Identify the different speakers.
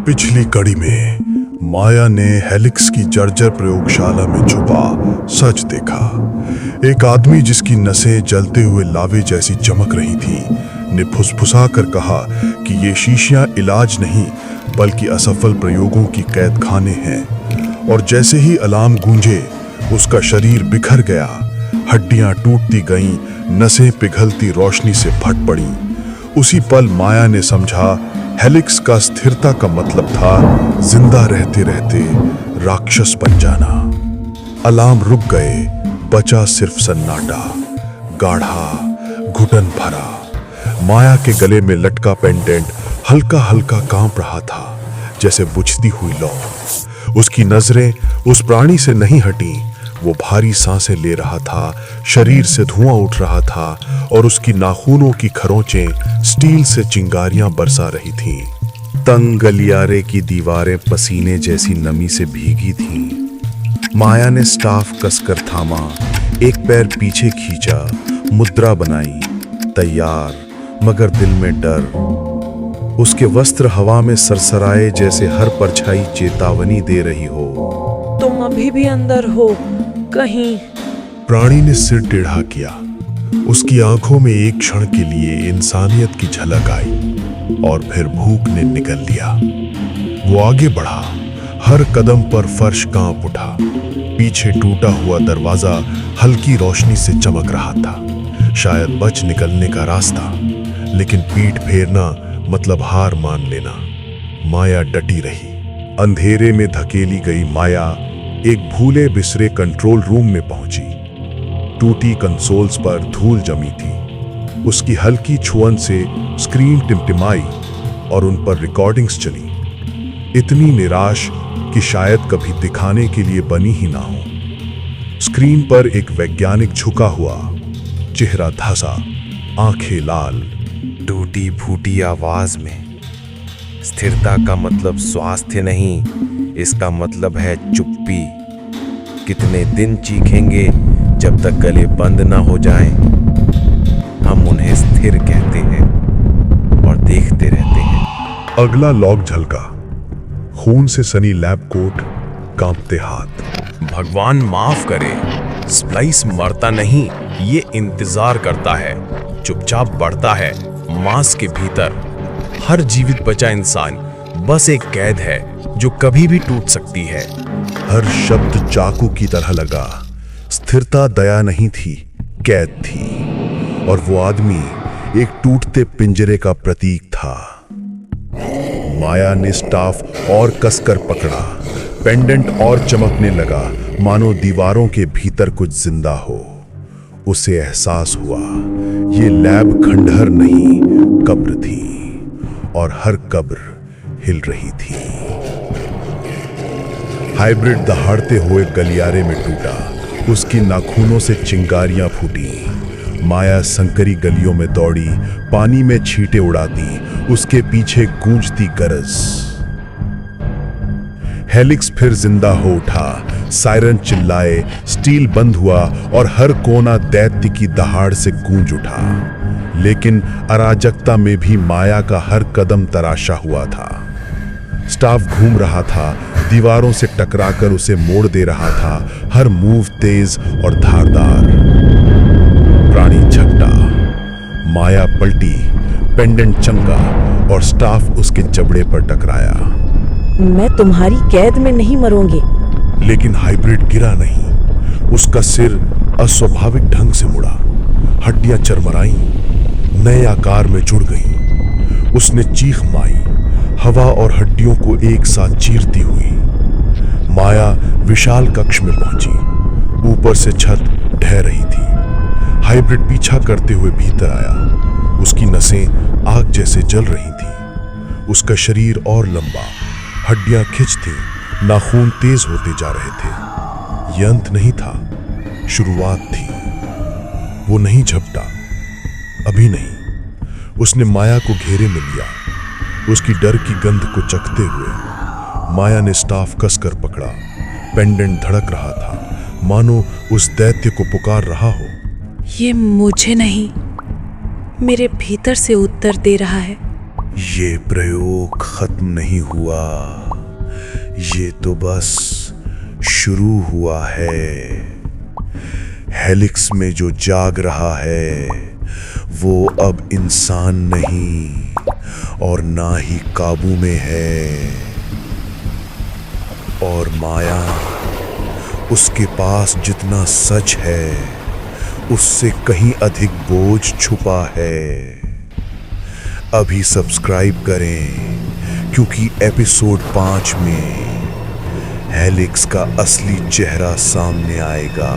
Speaker 1: पिछली कड़ी में माया ने हेलिक्स की जर्जर प्रयोगशाला में छुपा सच देखा। एक आदमी जिसकी नसें जलते हुए लावे जैसी चमक रही थी ने फुसफुसा कर कहा कि ये शीशियां इलाज नहीं बल्कि असफल प्रयोगों की कैद खाने हैं। और जैसे ही अलार्म गूंजे उसका शरीर बिखर गया, हड्डियां टूटती गईं, नसें पिघलती रोशनी से फट पड़ी। उसी पल माया ने समझा हेलिक्स का स्थिरता का मतलब था जिंदा रहते रहते राक्षस बन जाना। अलार्म रुक गए, बचा सिर्फ सन्नाटा, गाढ़ा, घुटन भरा। माया के गले में लटका पेंडेंट हल्का हल्का कांप रहा था, जैसे बुझती हुई लौ। उसकी नजरें उस प्राणी से नहीं हटी। वो भारी सांसें ले रहा था, शरीर से धुआं उठ रहा था और उसकी नाखूनों की खरोंचें स्टील से चिंगारियां बरसा रही थीं। तंग गलियारे की दीवारें पसीने जैसी नमी से भीगी थीं। माया ने स्टाफ कसकर थामा, एक पैर पीछे खींचा, मुद्रा बनाई, तैयार, मगर दिल में डर। उसके वस्त्र हवा में सरसराए जैसे हर परछाई चेतावनी दे रही हो।
Speaker 2: तुम अभी भी अंदर हो कहीं।
Speaker 1: प्राणी ने सिर टेढ़ा किया। उसकी आंखों में एक क्षण के लिए इंसानियत की झलक आई और फिर भूख ने निगल लिया। वो आगे बढ़ा, हर कदम पर फर्श कांप उठा। पीछे टूटा हुआ दरवाजा हल्की रोशनी से चमक रहा था, शायद बच निकलने का रास्ता। लेकिन पीठ फेरना मतलब हार मान लेना। माया डटी रही। अंधेरे में धकेली गई माया एक भूले बिसरे कंट्रोल रूम में पहुंची। टूटी कंसोल्स पर धूल जमी थी। उसकी हल्की छुअन से स्क्रीन टिमटिमाई और उन पर रिकॉर्डिंग्स चली, इतनी निराश कि शायद कभी दिखाने के लिए बनी ही ना हो। स्क्रीन पर एक वैज्ञानिक झुका हुआ, चेहरा धंसा, आंखें लाल।
Speaker 3: टूटी फूटी आवाज में स्थिरता का मतलब स्वास्थ्य नहीं, इसका मतलब है चुप्पी। कितने दिन चीखेंगे जब तक गले बंद ना हो जाएं। हम उन्हें स्थिर कहते हैं और देखते रहते हैं।
Speaker 1: अगला लॉग झलका, खून से सनी लैब कोट, कांपते हाथ।
Speaker 3: भगवान माफ करे, स्प्लाइस मरता नहीं, ये इंतजार करता है, चुपचाप बढ़ता है। मांस के भीतर हर जीवित बचा इंसान बस एक कैद है जो कभी भी टूट सकती है।
Speaker 1: हर शब्द चाकू की तरह लगा। स्थिरता दया नहीं थी, कैद थी। और वो आदमी एक टूटते पिंजरे का प्रतीक था। माया ने स्टाफ और कसकर पकड़ा। पेंडेंट और चमकने लगा, मानो दीवारों के भीतर कुछ जिंदा हो। उसे एहसास हुआ ये लैब खंडहर नहीं, कब्र थी, और हर कब्र हिल रही थी। हाइब्रिड दहाड़ते हुए गलियारे में टूटा, उसकी नाखूनों से चिंगारियां फूटी। माया संकरी गलियों में दौड़ी, पानी में छींटे उड़ाती, उसके पीछे गूंजती गरज। हेलिक्स फिर जिंदा हो उठा, सायरन चिल्लाए, स्टील बंद हुआ और हर कोना दैत्य की दहाड़ से गूंज उठा। लेकिन अराजकता में भी माया का हर कदम तराशा हुआ था। स्टाफ घूम रहा था, दीवारों से टकराकर उसे मोड़ दे रहा था, हर मूव तेज और धारदार। प्राणी झपटा, माया पलटी, पेंडेंट चमका और स्टाफ उसके जबड़े पर टकराया।
Speaker 2: मैं तुम्हारी कैद में नहीं मरूंगी।
Speaker 1: लेकिन हाइब्रिड गिरा नहीं। उसका सिर अस्वाभाविक ढंग से मुड़ा, हड्डियां चरमराई, नए आकार में जुड़ गईं। उसने चीख मारी, हवा और हड्डियों को एक साथ चीरती हुई। माया विशाल कक्ष में पहुंची। ऊपर से छत ढह रही थी। हाइब्रिड पीछा करते हुए भीतर आया। उसकी नसें आग जैसे जल रही थीं। उसका शरीर और लंबा, हड्डियां खिंचती, नाखून तेज होते जा रहे थे। यह अंत नहीं था, शुरुआत थी। वो नहीं झपटा, अभी नहीं। उसने माया को घेरे में लिया, उसकी डर की गंध को चखते हुए। माया ने स्टाफ कसकर पकड़ा। पेंडेंट धड़क रहा था, मानो उस दैत्य को पुकार रहा हो।
Speaker 2: ये मुझे नहीं, मेरे भीतर से उत्तर दे रहा है।
Speaker 1: ये प्रयोग खत्म नहीं हुआ, ये तो बस शुरू हुआ है। हेलिक्स में जो जाग रहा है वो अब इंसान नहीं और ना ही काबू में है। और माया, उसके पास जितना सच है उससे कहीं अधिक बोझ छुपा है। अभी सब्सक्राइब करें क्योंकि एपिसोड 5 में हेलिक्स का असली चेहरा सामने आएगा।